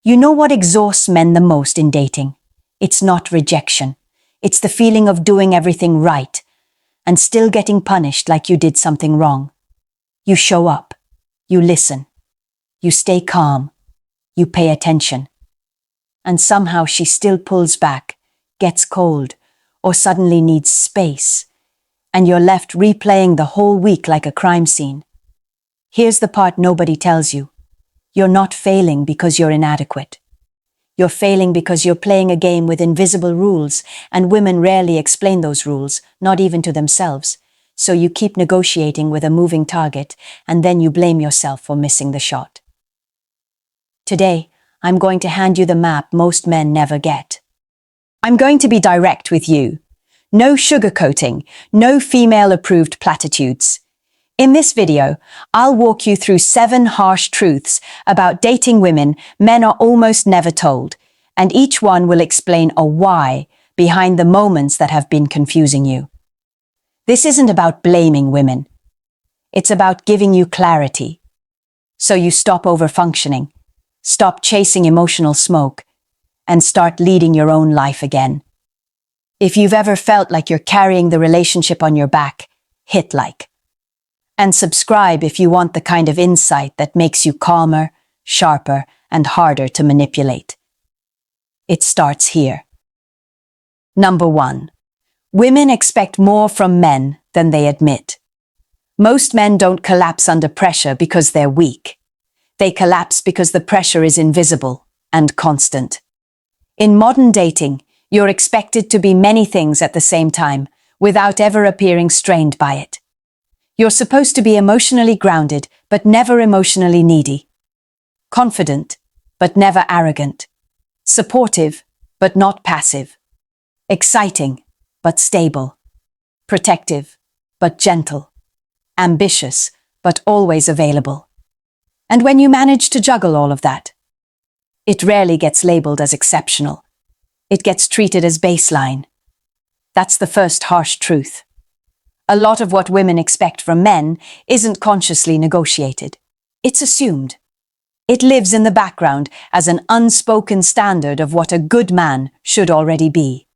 You know what exhausts men the most in dating? It's not rejection. It's the feeling of doing everything right and still getting punished like you did something wrong. You show up. You listen. You stay calm. You pay attention. And somehow she still pulls back, gets cold, or suddenly needs space. And you're left replaying the whole week like a crime scene. Here's the part nobody tells you. You're not failing because you're inadequate. You're failing because you're playing a game with invisible rules, and women rarely explain those rules, not even to themselves. So you keep negotiating with a moving target, and then you blame yourself for missing the shot. Today, I'm going to hand you the map most men never get. I'm going to be direct with you. No sugarcoating, no female-approved platitudes. In this video, I'll walk you through 7 harsh truths about dating women men are almost never told, and each one will explain a why behind the moments that have been confusing you. This isn't about blaming women. It's about giving you clarity. So you stop overfunctioning, stop chasing emotional smoke, and start leading your own life again. If you've ever felt like you're carrying the relationship on your back, hit like. And subscribe if you want the kind of insight that makes you calmer, sharper, and harder to manipulate. It starts here. Number 1. Women expect more from men than they admit. Most men don't collapse under pressure because they're weak. They collapse because the pressure is invisible and constant. In modern dating, you're expected to be many things at the same time, without ever appearing strained by it. You're supposed to be emotionally grounded, but never emotionally needy. Confident, but never arrogant. Supportive, but not passive. Exciting, but stable. Protective, but gentle. Ambitious, but always available. And when you manage to juggle all of that, it rarely gets labeled as exceptional. It gets treated as baseline. That's the first harsh truth. A lot of what women expect from men isn't consciously negotiated. It's assumed. It lives in the background as an unspoken standard of what a good man should already be.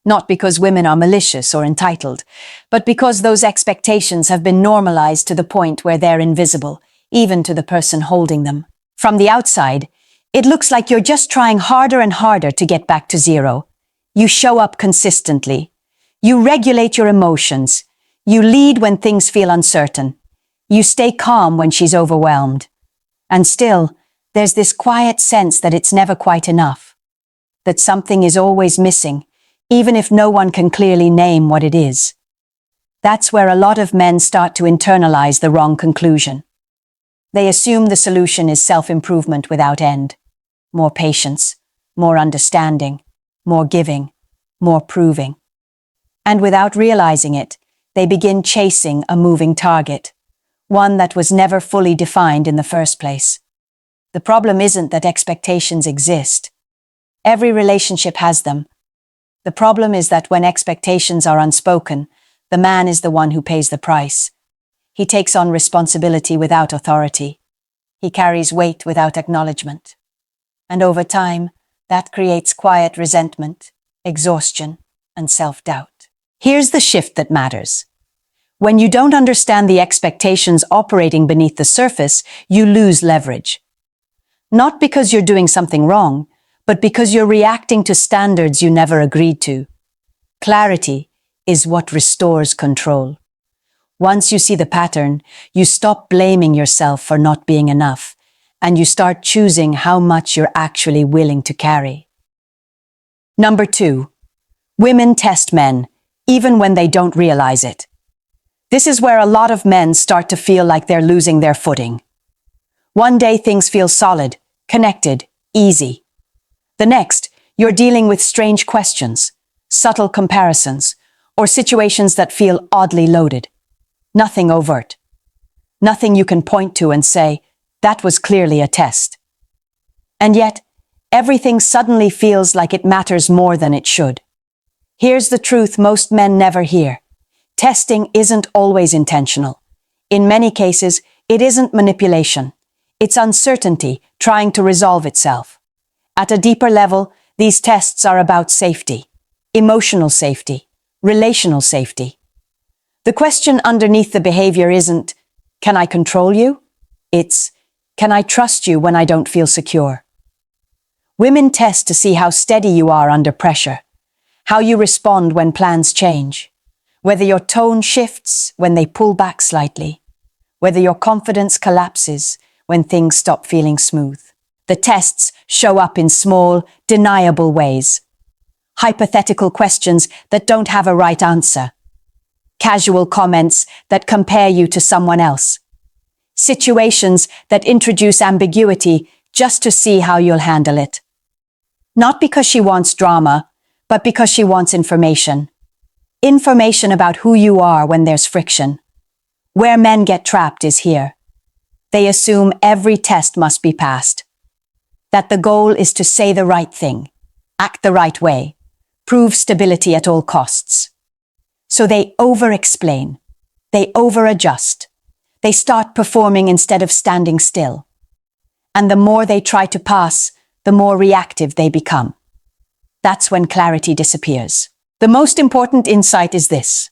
Not because women are malicious or entitled, but because those expectations have been normalized to the point where they're invisible, even to the person holding them. From the outside, it looks like you're just trying harder and harder to get back to zero. You show up consistently. You regulate your emotions. You lead when things feel uncertain. You stay calm when she's overwhelmed. And still, there's this quiet sense that it's never quite enough. That something is always missing, even if no one can clearly name what it is. That's where a lot of men start to internalize the wrong conclusion. They assume the solution is self-improvement without end. More patience, more understanding, more giving, more proving. And without realizing it, they begin chasing a moving target, one that was never fully defined in the first place. The problem isn't that expectations exist. Every relationship has them. The problem is that when expectations are unspoken, the man is the one who pays the price. He takes on responsibility without authority. He carries weight without acknowledgement. And over time, that creates quiet resentment, exhaustion, and self-doubt. Here's the shift that matters. When you don't understand the expectations operating beneath the surface, you lose leverage. Not because you're doing something wrong, but because you're reacting to standards you never agreed to. Clarity is what restores control. Once you see the pattern, you stop blaming yourself for not being enough, and you start choosing how much you're actually willing to carry. Number 2. Women test men, even when they don't realize it. This is where a lot of men start to feel like they're losing their footing. One day things feel solid, connected, easy. The next, you're dealing with strange questions, subtle comparisons, or situations that feel oddly loaded. Nothing overt. Nothing you can point to and say, that was clearly a test. And yet, everything suddenly feels like it matters more than it should. Here's the truth most men never hear. Testing isn't always intentional. In many cases, it isn't manipulation. It's uncertainty trying to resolve itself. At a deeper level, these tests are about safety, emotional safety, relational safety. The question underneath the behavior isn't, can I control you? It's, can I trust you when I don't feel secure? Women test to see how steady you are under pressure, how you respond when plans change, whether your tone shifts when they pull back slightly, whether your confidence collapses when things stop feeling smooth. The tests show up in small, deniable ways. Hypothetical questions that don't have a right answer. Casual comments that compare you to someone else. Situations that introduce ambiguity just to see how you'll handle it. Not because she wants drama, but because she wants information. Information about who you are when there's friction. Where men get trapped is here. They assume every test must be passed. That the goal is to say the right thing, act the right way, prove stability at all costs. So they over-explain, they over-adjust, they start performing instead of standing still. And the more they try to pass, the more reactive they become. That's when clarity disappears. The most important insight is this.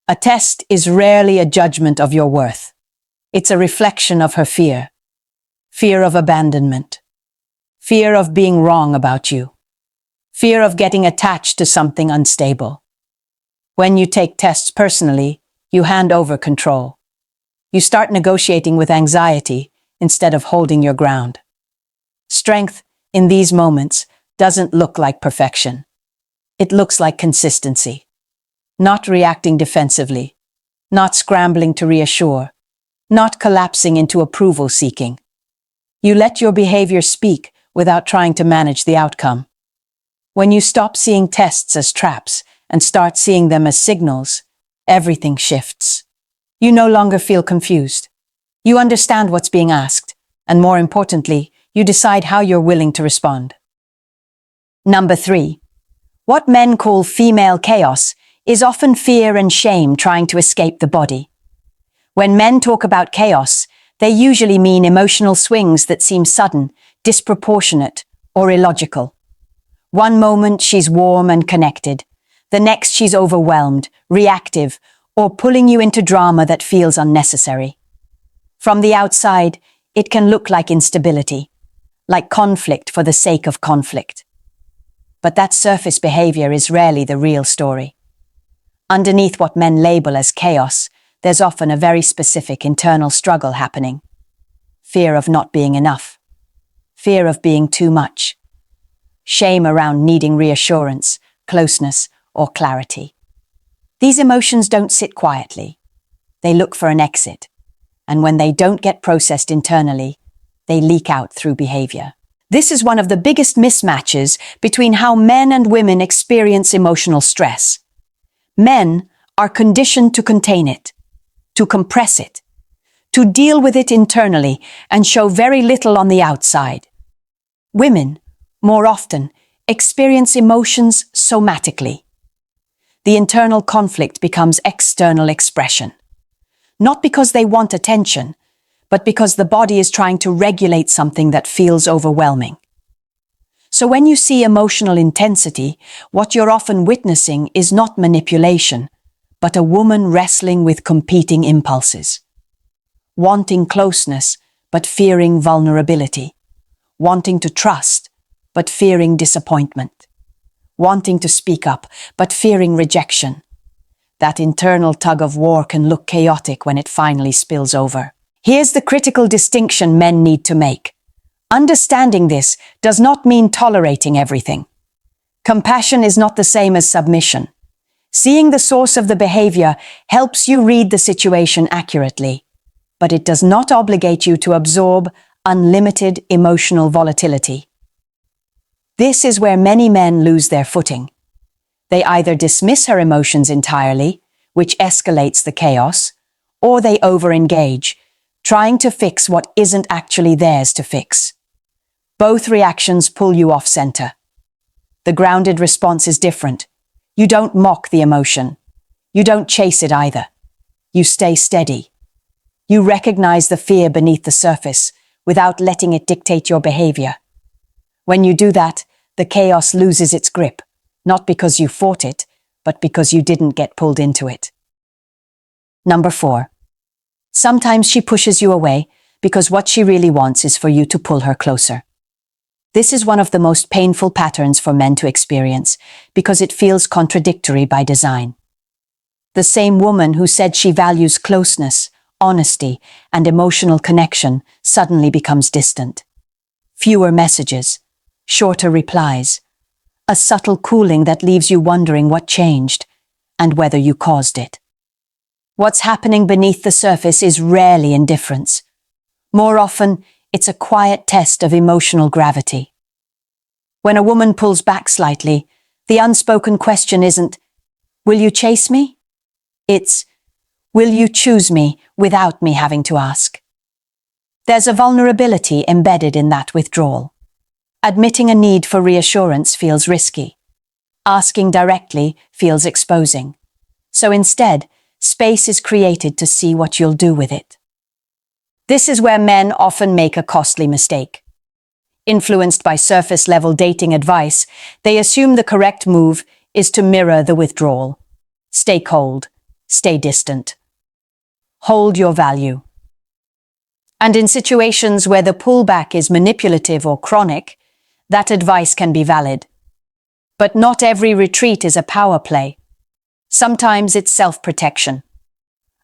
A test is rarely a judgment of your worth. It's a reflection of her fear. Fear of abandonment. Fear of being wrong about you. Fear of getting attached to something unstable. When you take tests personally, you hand over control. You start negotiating with anxiety instead of holding your ground. Strength in these moments doesn't look like perfection. It looks like consistency. Not reacting defensively. Not scrambling to reassure. Not collapsing into approval seeking. You let your behavior speak without trying to manage the outcome. When you stop seeing tests as traps and start seeing them as signals, everything shifts. You no longer feel confused. You understand what's being asked, and more importantly, you decide how you're willing to respond. Number 3. What men call female chaos is often fear and shame trying to escape the body. When men talk about chaos, they usually mean emotional swings that seem sudden, disproportionate, or illogical. One moment she's warm and connected, the next she's overwhelmed, reactive, or pulling you into drama that feels unnecessary. From the outside, it can look like instability, like conflict for the sake of conflict. But that surface behavior is rarely the real story. Underneath what men label as chaos, there's often a very specific internal struggle happening. Fear of not being enough. Fear of being too much. Shame around needing reassurance, closeness, or clarity. These emotions don't sit quietly. They look for an exit. And when they don't get processed internally, they leak out through behavior. This is one of the biggest mismatches between how men and women experience emotional stress. Men are conditioned to contain it, to compress it, to deal with it internally and show very little on the outside. Women, more often, experience emotions somatically. The internal conflict becomes external expression. Not because they want attention, but because the body is trying to regulate something that feels overwhelming. So when you see emotional intensity, what you're often witnessing is not manipulation, but a woman wrestling with competing impulses. Wanting closeness, but fearing vulnerability. Wanting to trust, but fearing disappointment. Wanting to speak up, but fearing rejection. That internal tug-of-war can look chaotic when it finally spills over. Here's the critical distinction men need to make. Understanding this does not mean tolerating everything. Compassion is not the same as submission. Seeing the source of the behavior helps you read the situation accurately, but it does not obligate you to absorb unlimited emotional volatility. This is where many men lose their footing. They either dismiss her emotions entirely, which escalates the chaos, or they over-engage, trying to fix what isn't actually theirs to fix. Both reactions pull you off center. The grounded response is different. You don't mock the emotion. You don't chase it either. You stay steady. You recognize the fear beneath the surface without letting it dictate your behavior. When you do that, the chaos loses its grip, not because you fought it, but because you didn't get pulled into it. Number 4. Sometimes she pushes you away because what she really wants is for you to pull her closer. This is one of the most painful patterns for men to experience because it feels contradictory by design. The same woman who said she values closeness, honesty, and emotional connection suddenly becomes distant. Fewer messages, shorter replies, a subtle cooling that leaves you wondering what changed and whether you caused it. What's happening beneath the surface is rarely indifference. More often, it's a quiet test of emotional gravity. When a woman pulls back slightly, the unspoken question isn't, "Will you chase me?" It's, "Will you choose me without me having to ask?" There's a vulnerability embedded in that withdrawal. Admitting a need for reassurance feels risky. Asking directly feels exposing. So instead, space is created to see what you'll do with it. This is where men often make a costly mistake. Influenced by surface-level dating advice, they assume the correct move is to mirror the withdrawal. Stay cold, stay distant. Hold your value. And in situations where the pullback is manipulative or chronic, that advice can be valid. But not every retreat is a power play. Sometimes it's self-protection.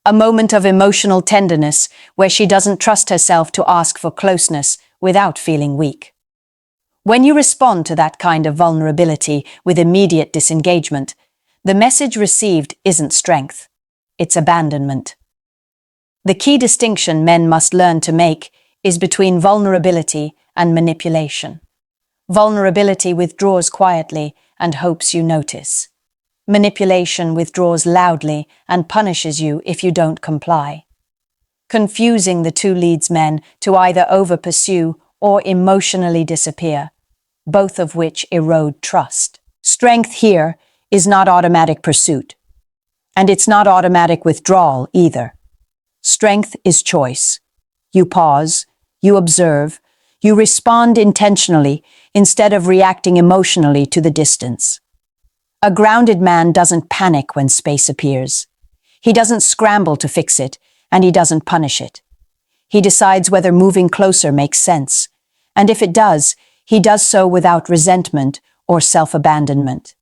A moment of emotional tenderness where she doesn't trust herself to ask for closeness without feeling weak. When you respond to that kind of vulnerability with immediate disengagement, the message received isn't strength, it's abandonment. The key distinction men must learn to make is between vulnerability and manipulation. Vulnerability withdraws quietly and hopes you notice. Manipulation withdraws loudly and punishes you if you don't comply. Confusing the two leads men to either over-pursue or emotionally disappear, both of which erode trust. Strength here is not automatic pursuit, and it's not automatic withdrawal either. Strength is choice. You pause, you observe, you respond intentionally instead of reacting emotionally to the distance. A grounded man doesn't panic when space appears. He doesn't scramble to fix it, and he doesn't punish it. He decides whether moving closer makes sense, and if it does, he does so without resentment or self-abandonment.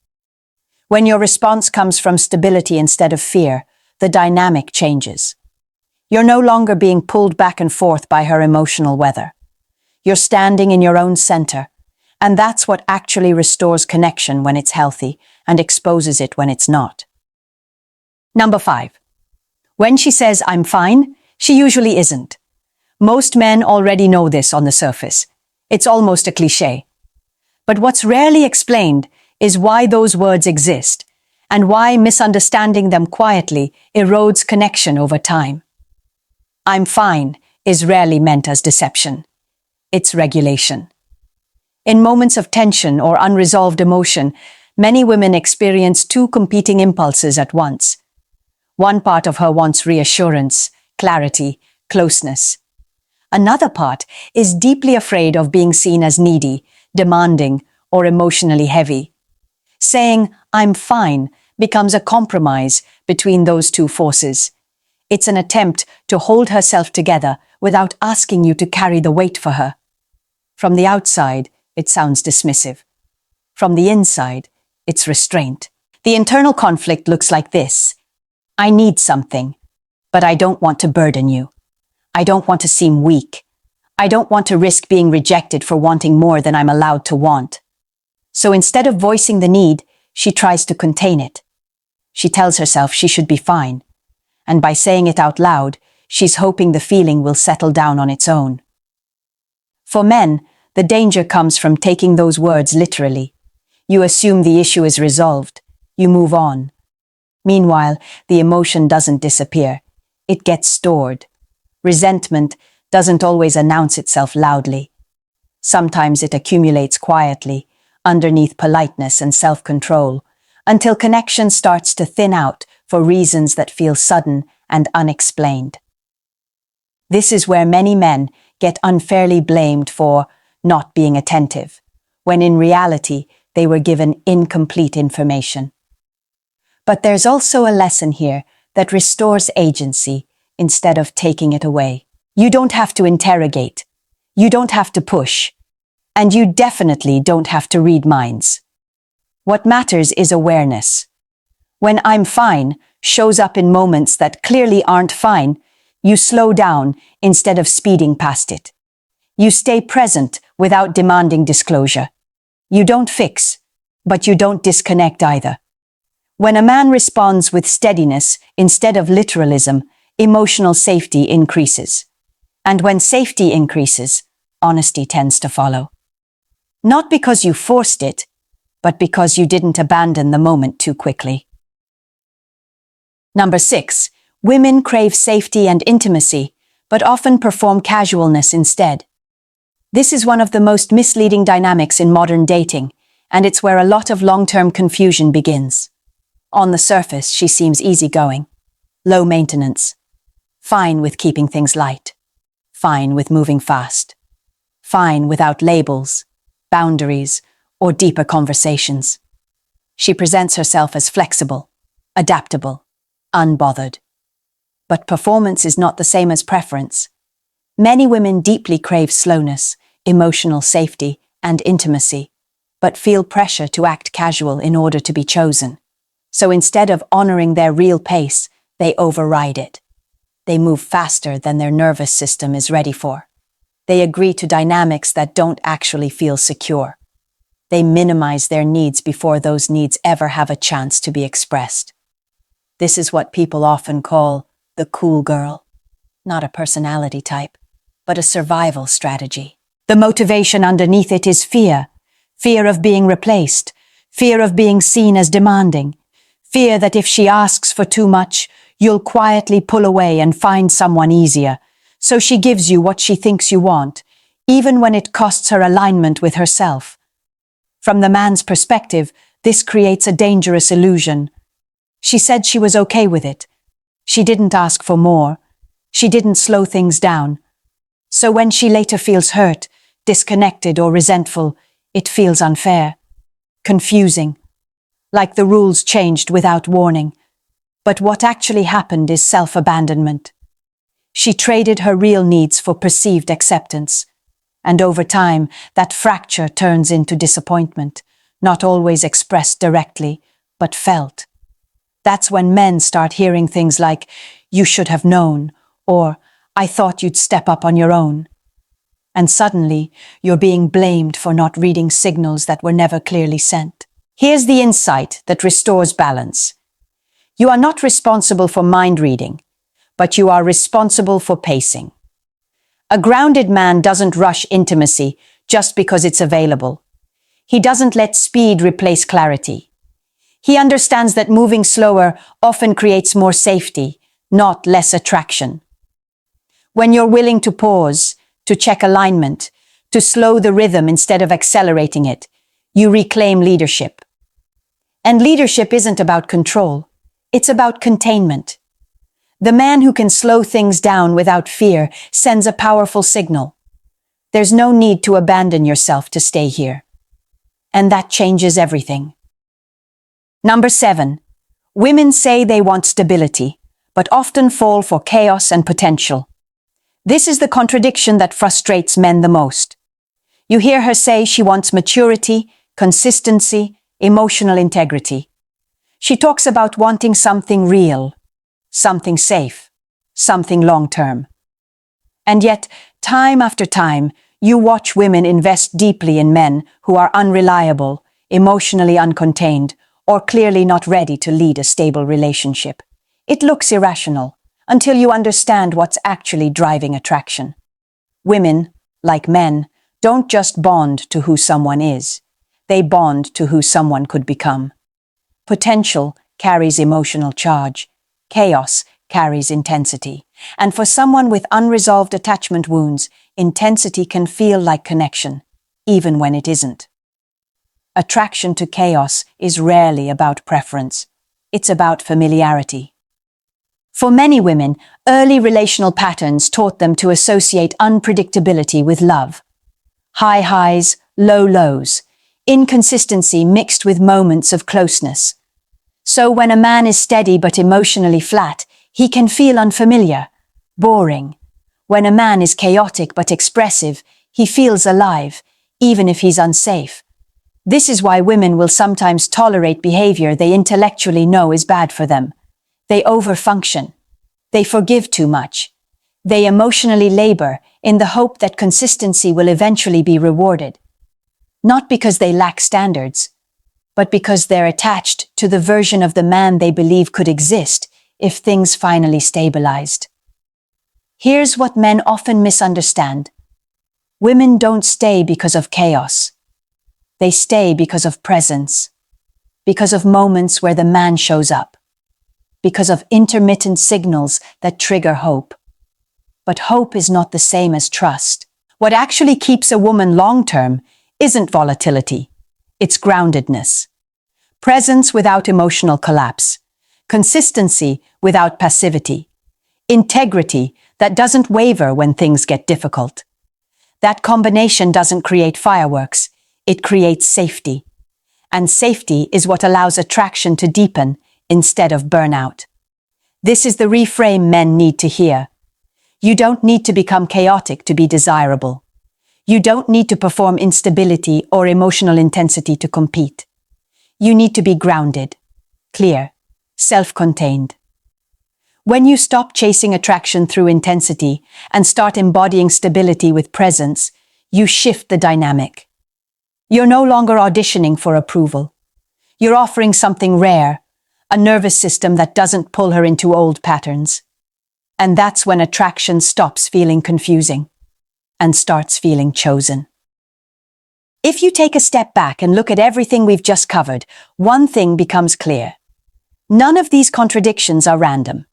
When your response comes from stability instead of fear, the dynamic changes. You're no longer being pulled back and forth by her emotional weather. You're standing in your own center, and that's what actually restores connection when it's healthy and exposes it when it's not. Number 5. When she says, "I'm fine," she usually isn't. Most men already know this on the surface. It's almost a cliché. But what's rarely explained is why those words exist, and why misunderstanding them quietly erodes connection over time. "I'm fine" is rarely meant as deception. It's regulation. In moments of tension or unresolved emotion, many women experience two competing impulses at once. One part of her wants reassurance, clarity, closeness. Another part is deeply afraid of being seen as needy, demanding, or emotionally heavy. Saying, "I'm fine," becomes a compromise between those two forces. It's an attempt to hold herself together without asking you to carry the weight for her. From the outside, it sounds dismissive. From the inside, it's restraint. The internal conflict looks like this. I need something, but I don't want to burden you. I don't want to seem weak. I don't want to risk being rejected for wanting more than I'm allowed to want. So instead of voicing the need, she tries to contain it. She tells herself she should be fine, and by saying it out loud, she's hoping the feeling will settle down on its own. For men, the danger comes from taking those words literally. You assume the issue is resolved. You move on. Meanwhile, the emotion doesn't disappear. It gets stored. Resentment doesn't always announce itself loudly. Sometimes it accumulates quietly, underneath politeness and self-control, until connection starts to thin out for reasons that feel sudden and unexplained. This is where many men get unfairly blamed for not being attentive, when in reality they were given incomplete information. But there's also a lesson here that restores agency instead of taking it away. You don't have to interrogate. You don't have to push. And you definitely don't have to read minds. What matters is awareness. When "I'm fine" shows up in moments that clearly aren't fine, you slow down instead of speeding past it. You stay present without demanding disclosure. You don't fix, but you don't disconnect either. When a man responds with steadiness instead of literalism, emotional safety increases. And when safety increases, honesty tends to follow. Not because you forced it, but because you didn't abandon the moment too quickly. Number 6. Women crave safety and intimacy, but often perform casualness instead. This is one of the most misleading dynamics in modern dating, and it's where a lot of long-term confusion begins. On the surface, she seems easygoing, low maintenance, fine with keeping things light, fine with moving fast, fine without labels, boundaries, or deeper conversations. She presents herself as flexible, adaptable, unbothered. But performance is not the same as preference. Many women deeply crave slowness, emotional safety, and intimacy, but feel pressure to act casual in order to be chosen. So instead of honoring their real pace, they override it. They move faster than their nervous system is ready for. They agree to dynamics that don't actually feel secure. They minimize their needs before those needs ever have a chance to be expressed. This is what people often call the cool girl. Not a personality type, but a survival strategy. The motivation underneath it is fear. Fear of being replaced. Fear of being seen as demanding. Fear that if she asks for too much, you'll quietly pull away and find someone easier. So she gives you what she thinks you want, even when it costs her alignment with herself. From the man's perspective, this creates a dangerous illusion. She said she was okay with it. She didn't ask for more. She didn't slow things down. So when she later feels hurt, disconnected, or resentful, it feels unfair, confusing, like the rules changed without warning. But what actually happened is self-abandonment. She traded her real needs for perceived acceptance. And over time, that fracture turns into disappointment, not always expressed directly, but felt. That's when men start hearing things like, "You should have known," or "I thought you'd step up on your own." And suddenly, you're being blamed for not reading signals that were never clearly sent. Here's the insight that restores balance. You are not responsible for mind reading, but you are responsible for pacing. A grounded man doesn't rush intimacy just because it's available. He doesn't let speed replace clarity. He understands that moving slower often creates more safety, not less attraction. When you're willing to pause, to check alignment, to slow the rhythm instead of accelerating it, you reclaim leadership. And leadership isn't about control, it's about containment. The man who can slow things down without fear sends a powerful signal. There's no need to abandon yourself to stay here. And that changes everything. Number 7. Women say they want stability, but often fall for chaos and potential. This is the contradiction that frustrates men the most. You hear her say she wants maturity, consistency, emotional integrity. She talks about wanting something real, something safe, something long-term. And yet, time after time, you watch women invest deeply in men who are unreliable, emotionally uncontained, or clearly not ready to lead a stable relationship. It looks irrational until you understand what's actually driving attraction. Women, like men, don't just bond to who someone is. They bond to who someone could become. Potential carries emotional charge. Chaos carries intensity. And for someone with unresolved attachment wounds, intensity can feel like connection, even when it isn't. Attraction to chaos is rarely about preference. It's about familiarity. For many women, early relational patterns taught them to associate unpredictability with love. High highs, low lows, inconsistency mixed with moments of closeness. So when a man is steady but emotionally flat, he can feel unfamiliar, boring. When a man is chaotic but expressive, he feels alive, even if he's unsafe. This is why women will sometimes tolerate behavior they intellectually know is bad for them. They overfunction. They forgive too much. They emotionally labor in the hope that consistency will eventually be rewarded. Not because they lack standards, but because they're attached to the version of the man they believe could exist if things finally stabilized. Here's what men often misunderstand. Women don't stay because of chaos. They stay because of presence, because of moments where the man shows up, because of intermittent signals that trigger hope. But hope is not the same as trust. What actually keeps a woman long-term isn't volatility, it's groundedness. Presence without emotional collapse, consistency without passivity, integrity that doesn't waver when things get difficult. That combination doesn't create fireworks, it creates safety. And safety is what allows attraction to deepen instead of burnout. This is the reframe men need to hear. You don't need to become chaotic to be desirable. You don't need to perform instability or emotional intensity to compete. You need to be grounded, clear, self-contained. When you stop chasing attraction through intensity and start embodying stability with presence, you shift the dynamic. You're no longer auditioning for approval. You're offering something rare, a nervous system that doesn't pull her into old patterns. And that's when attraction stops feeling confusing and starts feeling chosen. If you take a step back and look at everything we've just covered, one thing becomes clear. None of these contradictions are random.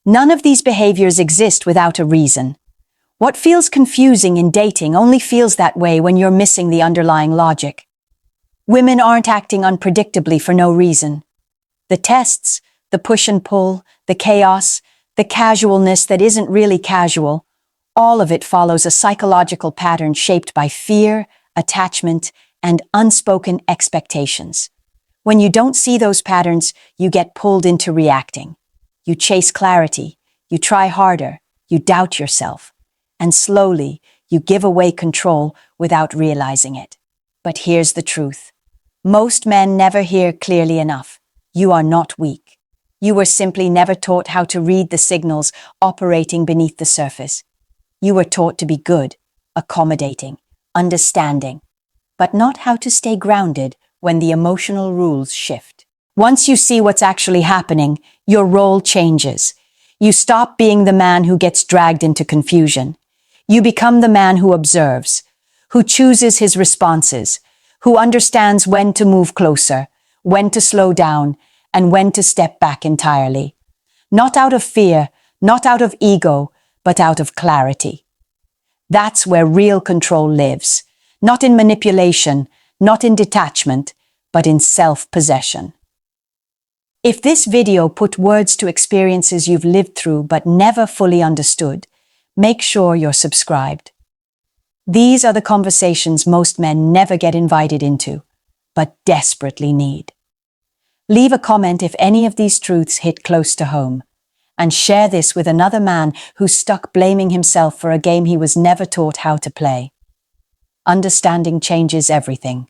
None of these behaviors exist without a reason. What feels confusing in dating only feels that way when you're missing the underlying logic. Women aren't acting unpredictably for no reason. The tests, the push and pull, the chaos, the casualness that isn't really casual, all of it follows a psychological pattern shaped by fear, attachment, and unspoken expectations. When you don't see those patterns, you get pulled into reacting. You chase clarity, you try harder, you doubt yourself, and slowly you give away control without realizing it. But here's the truth. Most men never hear clearly enough. You are not weak. You were simply never taught how to read the signals operating beneath the surface. You were taught to be good, accommodating, understanding, but not how to stay grounded when the emotional rules shift. Once you see what's actually happening, your role changes. You stop being the man who gets dragged into confusion. You become the man who observes, who chooses his responses, who understands when to move closer, when to slow down, and when to step back entirely. Not out of fear, not out of ego, but out of clarity. That's where real control lives, not in manipulation, not in detachment, but in self-possession. If this video put words to experiences you've lived through but never fully understood, make sure you're subscribed. These are the conversations most men never get invited into, but desperately need. Leave a comment if any of these truths hit close to home, and share this with another man who's stuck blaming himself for a game he was never taught how to play. Understanding changes everything.